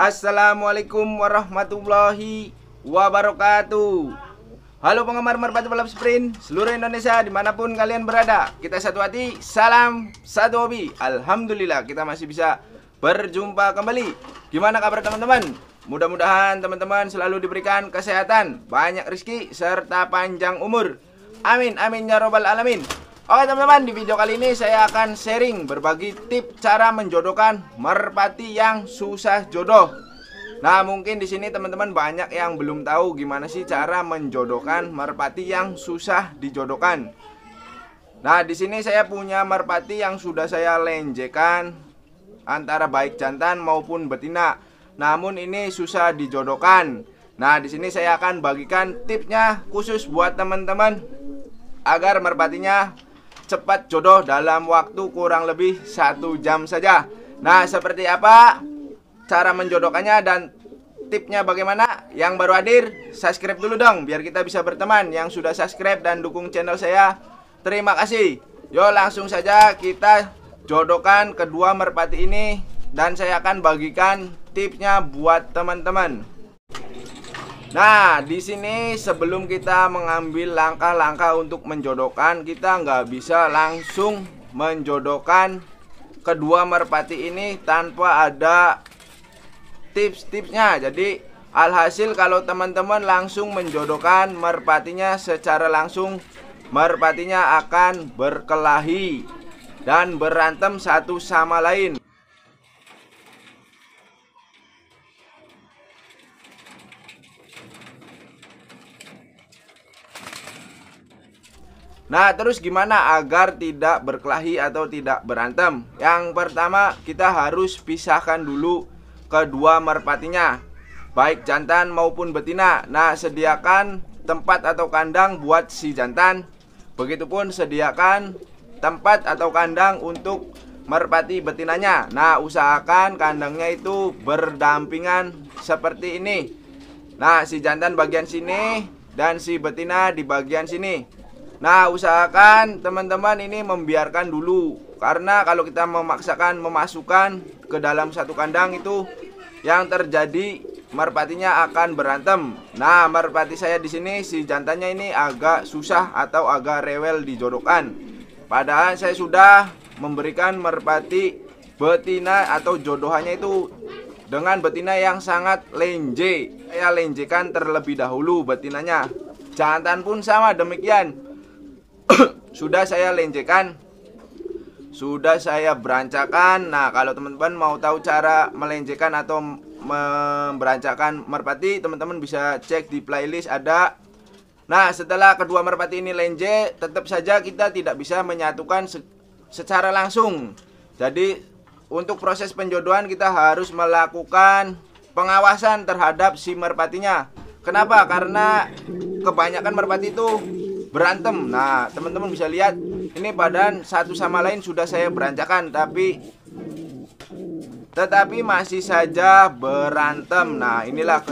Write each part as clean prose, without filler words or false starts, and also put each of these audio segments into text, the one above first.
Assalamualaikum warahmatullahi wabarakatuh. Halo penggemar merpati balap sprint seluruh Indonesia dimanapun kalian berada. Kita satu hati, salam satu hobi. Alhamdulillah kita masih bisa berjumpa kembali. Gimana kabar teman-teman? Mudah-mudahan teman-teman selalu diberikan kesehatan, banyak rezeki, serta panjang umur. Amin, amin ya robbal alamin. Oke teman-teman, di video kali ini saya akan sharing berbagi tip cara menjodohkan merpati yang susah jodoh. Nah, mungkin di sini teman-teman banyak yang belum tahu gimana sih cara menjodohkan merpati yang susah dijodohkan. Nah, di sini saya punya merpati yang sudah saya lenjekan antara baik jantan maupun betina. Namun ini susah dijodohkan. Nah, di sini saya akan bagikan tipsnya khusus buat teman-teman agar merpatinya cepat jodoh dalam waktu kurang lebih 1 jam saja. Nah, seperti apa cara menjodohkannya dan tipnya bagaimana? Yang baru hadir, subscribe dulu dong biar kita bisa berteman. Yang sudah subscribe dan dukung channel saya, terima kasih. Yo, langsung saja kita jodohkan kedua merpati ini dan saya akan bagikan tipsnya buat teman-teman. Nah, di sini sebelum kita mengambil langkah-langkah untuk menjodohkan, kita nggak bisa langsung menjodohkan kedua merpati ini tanpa ada tips-tipsnya. Jadi, alhasil kalau teman-teman langsung menjodohkan merpatinya secara langsung, merpatinya akan berkelahi dan berantem satu sama lain. Nah, terus gimana agar tidak berkelahi atau tidak berantem? Yang pertama, kita harus pisahkan dulu kedua merpatinya, baik jantan maupun betina. Nah, sediakan tempat atau kandang buat si jantan. Begitupun sediakan tempat atau kandang untuk merpati betinanya. Nah, usahakan kandangnya itu berdampingan seperti ini. Nah, si jantan bagian sini dan si betina di bagian sini. Nah, usahakan teman-teman ini membiarkan dulu, karena kalau kita memaksakan memasukkan ke dalam satu kandang itu yang terjadi merpatinya akan berantem. Nah, merpati saya di sini si jantannya ini agak susah atau agak rewel dijodohkan. Padahal saya sudah memberikan merpati betina atau jodohannya itu dengan betina yang sangat lenje. Saya lenjekan terlebih dahulu betinanya. Jantan pun sama demikian. Sudah saya lenjekan, sudah saya berancakan. Nah, kalau teman-teman mau tahu cara melenjekan atau memberancakan merpati, teman-teman bisa cek di playlist ada. Nah, setelah kedua merpati ini lenje, tetap saja kita tidak bisa menyatukan secara langsung. Jadi untuk proses penjodohan kita harus melakukan pengawasan terhadap si merpatinya. Kenapa? Karena kebanyakan merpati itu berantem. Nah, teman-teman bisa lihat ini badan satu sama lain sudah saya berancakan, tetapi masih saja berantem. Nah, inilah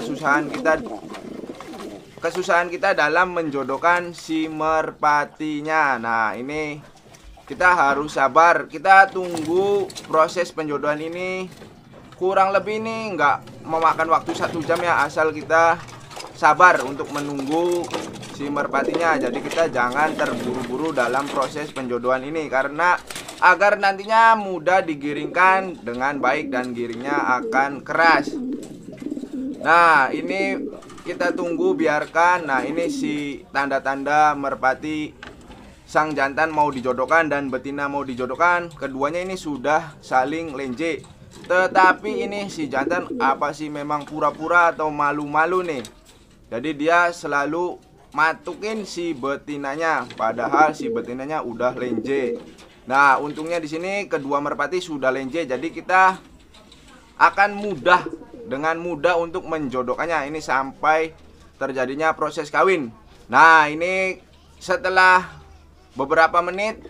kesusahan kita dalam menjodohkan si merpatinya. Nah, ini kita harus sabar. Kita tunggu proses penjodohan ini kurang lebih ini nggak memakan waktu 1 jam ya, asal kita sabar untuk menunggu si merpatinya. Jadi kita jangan terburu-buru dalam proses penjodohan ini, karena agar nantinya mudah digiringkan dengan baik dan giringnya akan keras. Nah, ini kita tunggu, biarkan. Nah, ini si tanda-tanda merpati sang jantan mau dijodohkan dan betina mau dijodohkan. Keduanya ini sudah saling lenje. Tetapi ini si jantan apa sih, memang pura-pura atau malu-malu nih. Jadi dia selalu matukin si betinanya, padahal si betinanya udah lenje. Nah, untungnya di sini kedua merpati sudah lenje, jadi kita akan dengan mudah untuk menjodohkannya ini sampai terjadinya proses kawin. Nah, ini setelah beberapa menit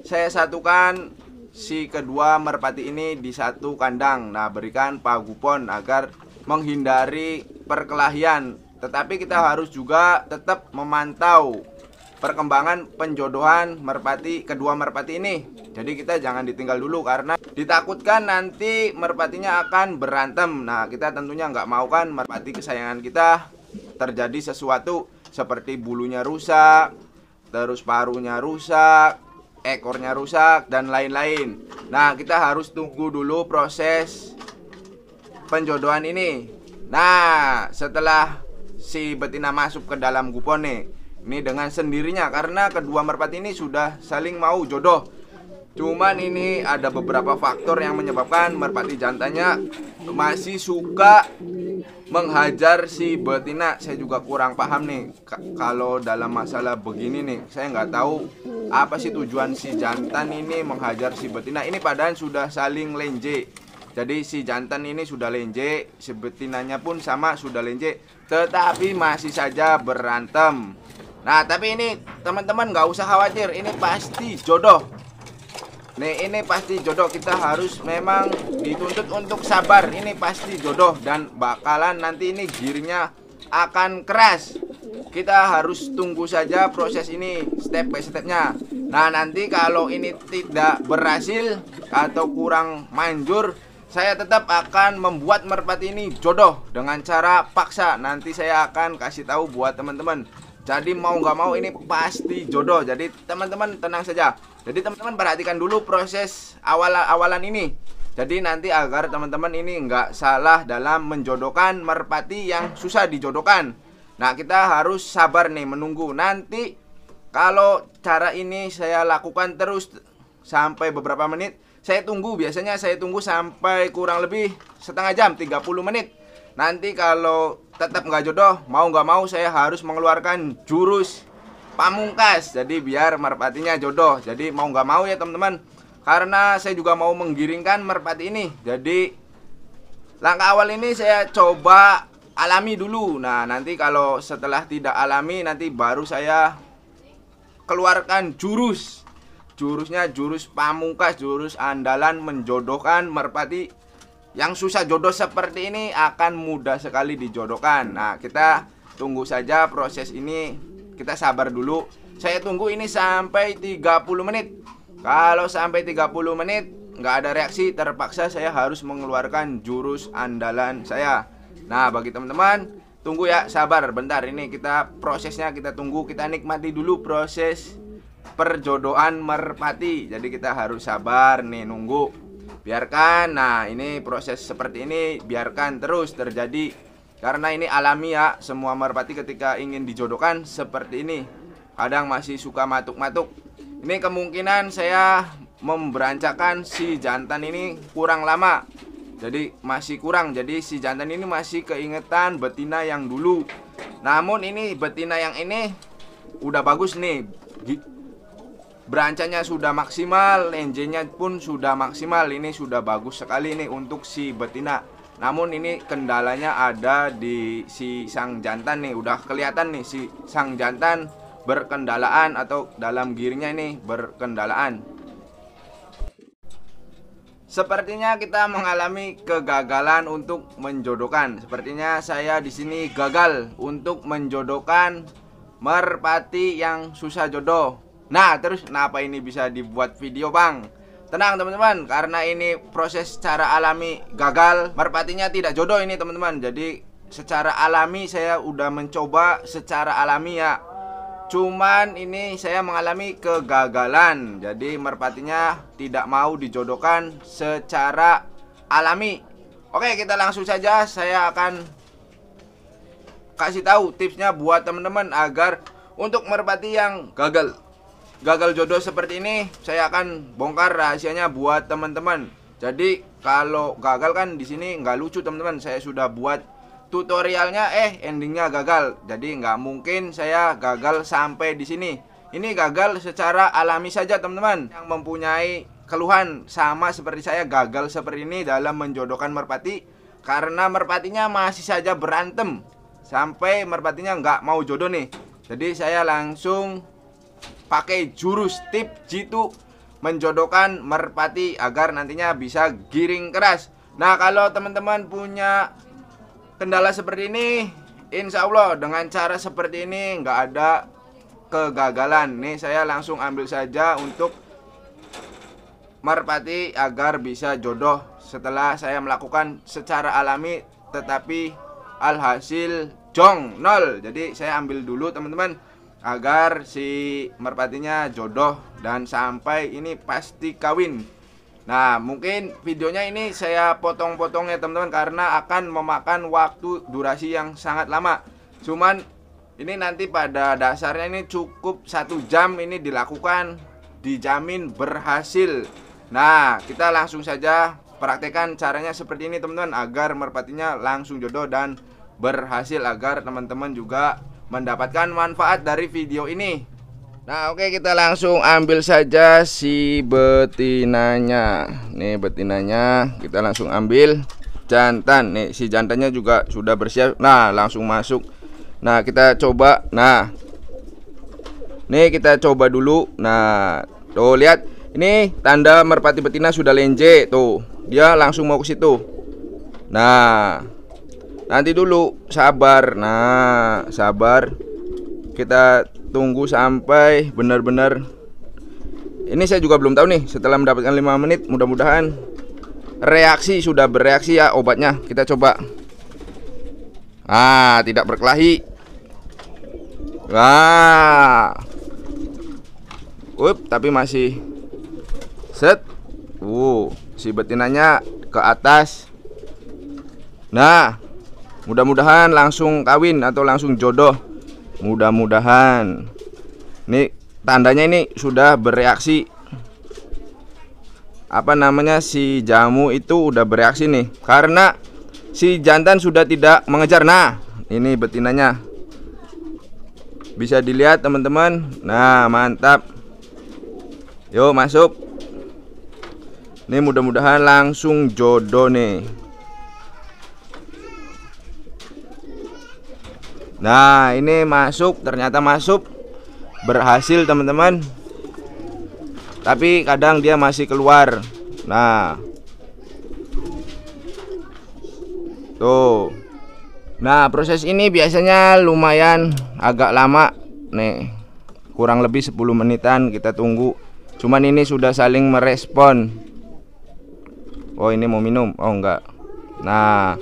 saya satukan si kedua merpati ini di satu kandang. Nah, berikan pagupon agar menghindari perkelahian. Tetapi kita harus juga tetap memantau perkembangan penjodohan merpati kedua merpati ini. Jadi kita jangan ditinggal dulu karena ditakutkan nanti merpatinya akan berantem. Nah, kita tentunya nggak mau kan merpati kesayangan kita terjadi sesuatu seperti bulunya rusak, terus paruhnya rusak, ekornya rusak, dan lain-lain. Nah, kita harus tunggu dulu proses penjodohan ini. Nah, setelah si betina masuk ke dalam gupon nih, ini dengan sendirinya karena kedua merpati ini sudah saling mau jodoh. Cuman ini ada beberapa faktor yang menyebabkan merpati jantannya masih suka menghajar si betina. Saya juga kurang paham nih kalau dalam masalah begini nih. Saya nggak tahu apa sih tujuan si jantan ini menghajar si betina. Ini padahal sudah saling lenje. Jadi si jantan ini sudah lenje, si betinanya pun sama sudah lenje, tetapi masih saja berantem. Nah, tapi ini teman-teman nggak usah khawatir, ini pasti jodoh. Nih, ini pasti jodoh. Kita harus memang dituntut untuk sabar. Ini pasti jodoh dan bakalan nanti ini giringnya akan keras. Kita harus tunggu saja proses ini step by stepnya. Nah, nanti kalau ini tidak berhasil atau kurang manjur, saya tetap akan membuat merpati ini jodoh dengan cara paksa. Nanti saya akan kasih tahu buat teman-teman. Jadi mau nggak mau ini pasti jodoh. Jadi teman-teman tenang saja. Jadi teman-teman perhatikan dulu proses awalan ini. Jadi nanti agar teman-teman ini nggak salah dalam menjodohkan merpati yang susah dijodohkan. Nah, kita harus sabar nih menunggu. Nanti kalau cara ini saya lakukan terus sampai beberapa menit, saya tunggu, biasanya saya tunggu sampai kurang lebih setengah jam, 30 menit. Nanti kalau tetap nggak jodoh, mau nggak mau saya harus mengeluarkan jurus pamungkas. Jadi biar merpatinya jodoh. Jadi mau nggak mau ya teman-teman, karena saya juga mau menggiringkan merpati ini. Jadi langkah awal ini saya coba alami dulu. Nah, nanti kalau setelah tidak alami, nanti baru saya keluarkan jurus. Jurusnya jurus pamungkas, jurus andalan menjodohkan merpati yang susah jodoh seperti ini akan mudah sekali dijodohkan. Nah, kita tunggu saja proses ini. Kita sabar dulu. Saya tunggu ini sampai 30 menit. Kalau sampai 30 menit nggak ada reaksi, terpaksa saya harus mengeluarkan jurus andalan saya. Nah, bagi teman-teman, tunggu ya, sabar bentar. Ini kita prosesnya kita tunggu, kita nikmati dulu proses perjodohan merpati. Jadi kita harus sabar nih nunggu. Biarkan, nah ini proses seperti ini biarkan terus terjadi. Karena ini alami ya, semua merpati ketika ingin dijodohkan seperti ini. Kadang masih suka matuk-matuk. Ini kemungkinan saya memberancakan si jantan ini kurang lama. Jadi masih kurang, jadi si jantan ini masih keingetan betina yang dulu. Namun ini betina yang ini udah bagus nih. Berancanya sudah maksimal, lenjenya pun sudah maksimal. Ini sudah bagus sekali nih untuk si betina. Namun ini kendalanya ada di si sang jantan nih. Udah kelihatan nih si sang jantan berkendalaan atau dalam giringnya ini berkendalaan. Sepertinya kita mengalami kegagalan untuk menjodohkan. Sepertinya saya di sini gagal untuk menjodohkan merpati yang susah jodoh. Nah, terus kenapa ini bisa dibuat video, Bang? Tenang teman-teman, karena ini proses secara alami gagal. Merpatinya tidak jodoh ini teman-teman. Jadi secara alami saya udah mencoba secara alami ya. Cuman ini saya mengalami kegagalan. Jadi merpatinya tidak mau dijodohkan secara alami. Oke, kita langsung saja. Saya akan kasih tahu tipsnya buat teman-teman agar untuk merpati yang gagal jodoh seperti ini, saya akan bongkar rahasianya buat teman-teman. Jadi kalau gagal kan di sini nggak lucu teman-teman. Saya sudah buat tutorialnya, endingnya gagal. Jadi nggak mungkin saya gagal sampai di sini. Ini gagal secara alami saja teman-teman. Yang mempunyai keluhan sama seperti saya gagal seperti ini dalam menjodohkan merpati, karena merpatinya masih saja berantem sampai merpatinya nggak mau jodoh nih. Jadi saya langsung pakai jurus tip jitu menjodohkan merpati agar nantinya bisa giring keras. Nah, kalau teman-teman punya kendala seperti ini, insya Allah dengan cara seperti ini nggak ada kegagalan. Nih saya langsung ambil saja untuk merpati agar bisa jodoh setelah saya melakukan secara alami, tetapi alhasil jong 0. Jadi saya ambil dulu teman-teman agar si merpatinya jodoh dan sampai ini pasti kawin. Nah, mungkin videonya ini saya potong-potong ya teman-teman, karena akan memakan waktu durasi yang sangat lama. Cuman ini nanti pada dasarnya ini cukup 1 jam ini dilakukan, dijamin berhasil. Nah, kita langsung saja praktekkan caranya seperti ini teman-teman, agar merpatinya langsung jodoh dan berhasil, agar teman-teman juga mendapatkan manfaat dari video ini. Nah, oke, kita langsung ambil saja si betinanya. Nih betinanya kita langsung ambil. Jantan, nih si jantannya juga sudah bersiap. Nah, langsung masuk. Nah, kita coba. Nah, nih kita coba dulu. Nah, tuh lihat, ini tanda merpati betina sudah lenje. Tuh, dia langsung mau ke situ. Nah, nanti dulu, sabar. Nah, sabar. Kita tunggu sampai benar-benar. Ini saya juga belum tahu nih, setelah mendapatkan 5 menit, mudah-mudahan reaksi, sudah bereaksi ya obatnya. Kita coba. Ah, tidak berkelahi. Wah. Tapi masih set. Si betinanya ke atas. Nah, mudah-mudahan langsung kawin atau langsung jodoh. Mudah-mudahan. Nih tandanya ini sudah bereaksi. Apa namanya, si jamu itu udah bereaksi nih, karena si jantan sudah tidak mengejar. Nah, ini betinanya. Bisa dilihat teman-teman. Nah, mantap. Yuk masuk. Nih mudah-mudahan langsung jodoh nih. Nah, ini masuk, ternyata masuk, berhasil teman-teman. Tapi kadang dia masih keluar. Nah, tuh. Nah, proses ini biasanya lumayan agak lama nih, kurang lebih 10 menitan kita tunggu. Cuman ini sudah saling merespon. Oh, ini mau minum. Oh, enggak. Nah,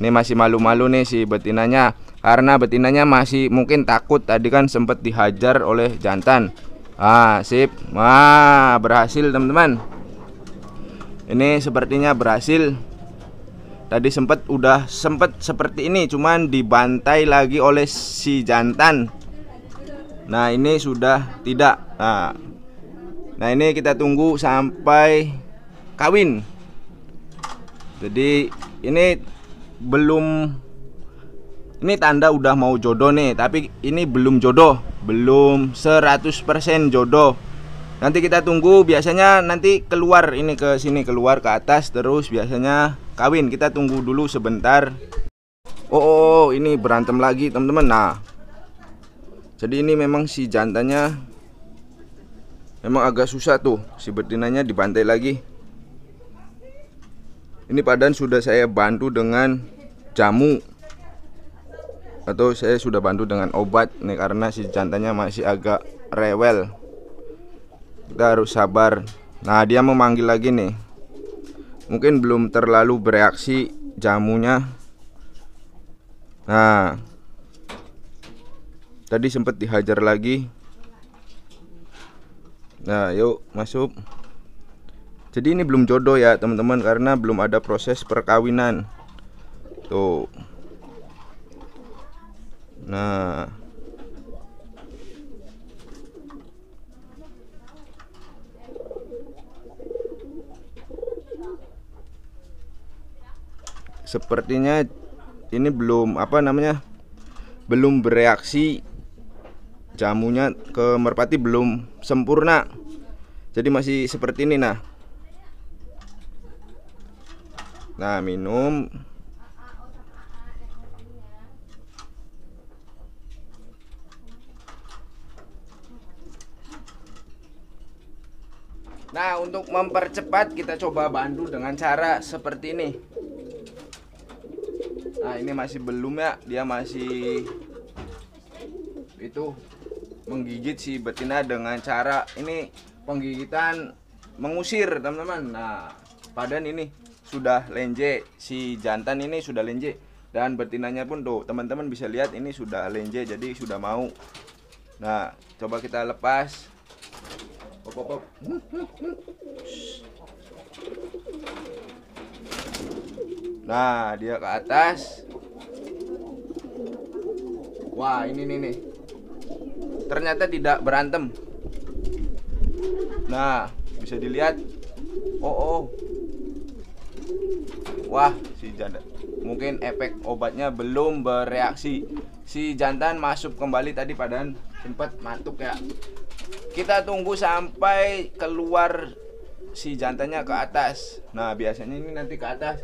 ini masih malu-malu nih si betinanya, karena betinanya masih mungkin takut, tadi kan sempat dihajar oleh jantan. Ah, sip. Wah, berhasil teman-teman. Ini sepertinya berhasil. Tadi sempat seperti ini, cuman dibantai lagi oleh si jantan. Nah, ini sudah tidak. Nah, ini kita tunggu sampai kawin. Jadi ini belum, ini tanda udah mau jodoh nih, tapi ini belum jodoh, belum 100% jodoh. Nanti kita tunggu, biasanya nanti keluar ini ke sini, keluar ke atas, terus biasanya kawin. Kita tunggu dulu sebentar. Oh, ini berantem lagi teman-teman. Nah, jadi ini memang si jantannya memang agak susah tuh, si betinanya dibantai lagi. Ini padahal sudah saya bantu dengan jamu, atau saya sudah bantu dengan obat nih, karena si jantannya masih agak rewel. Kita harus sabar. Nah, dia memanggil lagi nih. Mungkin belum terlalu bereaksi jamunya. Nah, tadi sempat dihajar lagi. Nah, yuk masuk. Jadi ini belum jodoh ya teman-teman, karena belum ada proses perkawinan. Tuh. Nah, sepertinya ini belum, apa namanya, belum bereaksi jamunya ke merpati, belum sempurna. Jadi masih seperti ini. Nah, minum. Nah, untuk mempercepat kita coba bantu dengan cara seperti ini. Nah, ini masih belum ya, dia masih itu menggigit si betina dengan cara ini, penggigitan mengusir teman-teman. Nah, padan ini sudah lenje, si jantan ini sudah lenje, dan betinanya pun tuh teman-teman bisa lihat ini sudah lenje, jadi sudah mau. Nah, coba kita lepas. Hop. Nah, dia ke atas. Wah, ini nih. Ternyata tidak berantem. Nah, bisa dilihat. Oh. Wah, si jantan. Mungkin efek obatnya belum bereaksi. Si jantan masuk kembali tadi, padan sempat mantuk ya. Kita tunggu sampai keluar si jantannya ke atas. Nah, biasanya ini nanti ke atas.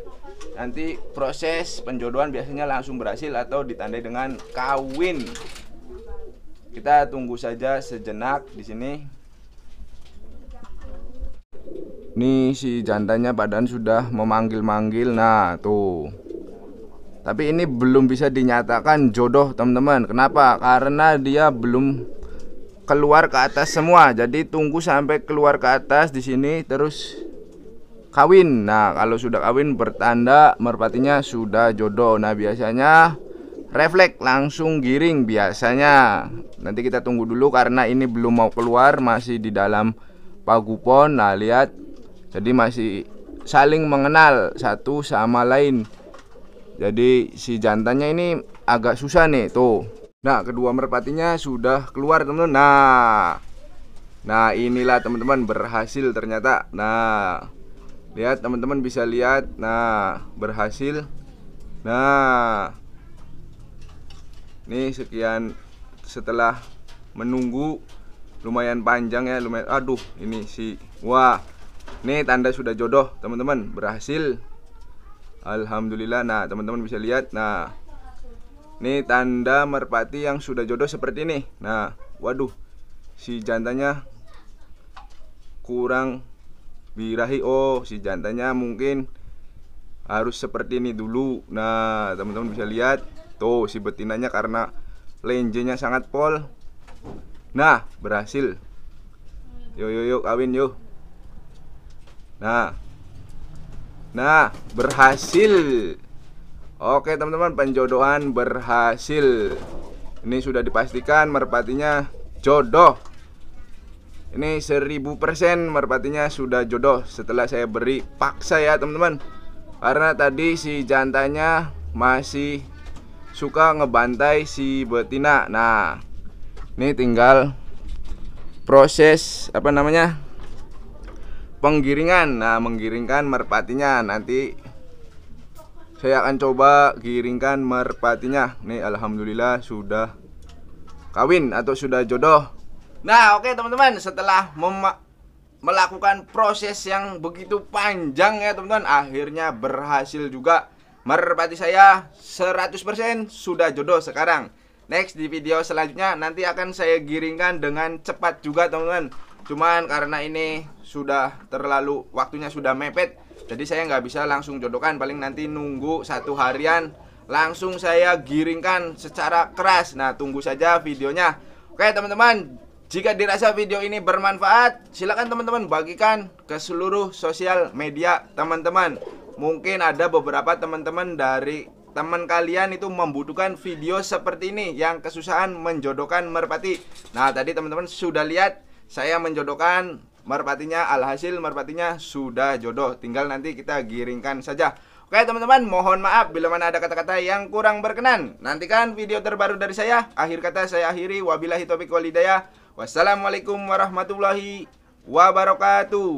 Nanti proses penjodohan biasanya langsung berhasil atau ditandai dengan kawin. Kita tunggu saja sejenak di sini. Nih si jantannya badan sudah memanggil-manggil. Nah, tuh. Tapi ini belum bisa dinyatakan jodoh, teman-teman. Kenapa? Karena dia belum keluar ke atas semua. Jadi tunggu sampai keluar ke atas di sini terus kawin. Nah, kalau sudah kawin bertanda merpatinya sudah jodoh. Nah, biasanya refleks langsung giring biasanya. Nanti kita tunggu dulu karena ini belum mau keluar, masih di dalam pagupon. Nah, lihat. Jadi masih saling mengenal satu sama lain. Jadi si jantannya ini agak susah nih, tuh. Nah, kedua merpatinya sudah keluar, teman-teman. Nah, inilah teman-teman berhasil ternyata. Nah, lihat teman-teman bisa lihat. Nah, berhasil. Nah, nih sekian setelah menunggu lumayan panjang ya, lumayan. Aduh, ini si wah. Nih tanda sudah jodoh, teman-teman. Berhasil. Alhamdulillah. Nah, teman-teman bisa lihat. Nah, nih tanda merpati yang sudah jodoh seperti ini. Nah, waduh, si jantannya kurang birahi. Oh, si jantannya mungkin harus seperti ini dulu. Nah, teman-teman bisa lihat. Tuh, si betinanya karena lenjenya sangat pol. Nah, berhasil. Yuk, kawin yuk. Nah, berhasil. Oke teman-teman, penjodohan berhasil. Ini sudah dipastikan merpatinya jodoh. Ini 1000% merpatinya sudah jodoh setelah saya beri paksa ya teman-teman. Karena tadi si jantannya masih suka ngebantai si betina. Nah, ini tinggal proses penggiringan. Nah, menggiringkan merpatinya. Nanti saya akan coba giringkan merpatinya. Nih, alhamdulillah sudah kawin atau sudah jodoh. Nah, oke teman-teman, setelah melakukan proses yang begitu panjang ya teman-teman, akhirnya berhasil juga. Merpati saya 100% sudah jodoh sekarang. Next di video selanjutnya nanti akan saya giringkan dengan cepat juga teman-teman. Cuman karena ini sudah terlalu waktunya sudah mepet, jadi saya nggak bisa langsung jodohkan. Paling nanti nunggu 1 harian langsung saya giringkan secara keras. Nah, tunggu saja videonya. Oke teman-teman, jika dirasa video ini bermanfaat, silakan teman-teman bagikan ke seluruh sosial media teman-teman. Mungkin ada beberapa teman-teman dari teman kalian itu membutuhkan video seperti ini yang kesusahan menjodohkan merpati. Nah, tadi teman-teman sudah lihat saya menjodohkan merpatinya, alhasil merpatinya sudah jodoh. Tinggal nanti kita giringkan saja. Oke teman-teman, mohon maaf bila mana ada kata-kata yang kurang berkenan. Nantikan video terbaru dari saya. Akhir kata saya akhiri. Wabillahi taufiq wal hidayah. Wassalamualaikum warahmatullahi wabarakatuh.